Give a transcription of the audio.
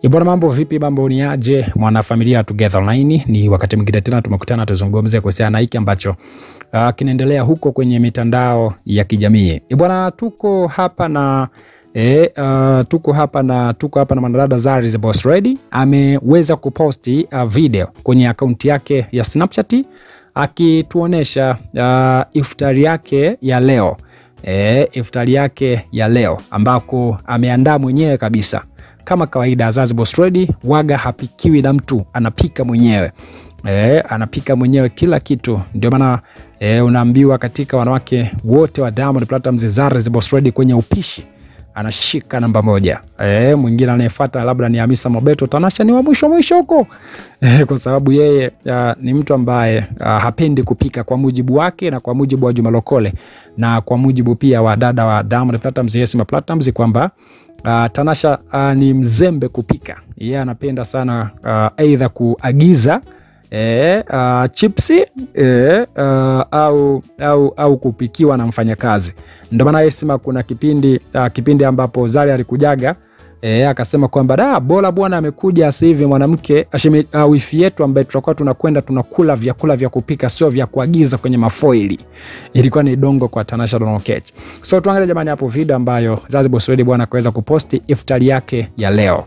Ibwana, mambo vipi? Mambo ni aje mwana familia Together Online? Ni wakati mwingine tena tumekutana tuzungumze kuhusiana na hiki ambacho kinaendelea huko kwenye mitandao ya kijamii. Ibwana, tuko hapa na mwanadada Zari the Boss Lady. Ameweza kuposti video kwenye akaunti yake ya Snapchat akituonesha iftari yake ya leo. Iftari yake ya leo ambako ameandaa mwenyewe kabisa. Kama kawaida Zari the Boss Lady waga hapikiwi na mtu, anapika mwenyewe. Anapika mwenyewe kila kitu. Ndio maana unaambiwa katika wanawake wote wa Diamond Platnumz, Zari the Boss Lady kwenye upishi anashika namba moja. Mwingine anayefuata labda ni Hamisa Mobeto, Tanasha ni wa mwisho huko. Kwa sababu yeye ni mtu ambaye hapendi kupika kwa mujibu wake na kwa mujibu wa Juma Lokole na kwa mujibu pia wa dada wa Diamond Platnumz, Yesma Platnumz, kwamba Tanasha ni mzembe kupika. Yeye anapenda sana aidha kuagiza chipsi au kupikiwa na mfanyakazi. Ndio maana Yesma kuna kipindi ambapo Zari alikujaga akasema kwamba bora bwana amekuja sasa hivi mwanamke wifi yetu ambaye tutakuwa tunakwenda tunakula vyakula vya kupika, sio vya kuagiza kwenye mafoili. Ilikuwa ni dongo kwa Tanasha Donna Oketch. So tuangalie jamani hapo video ambayo Zari the Boss Lady bwana akaweza kuposti iftari yake ya leo.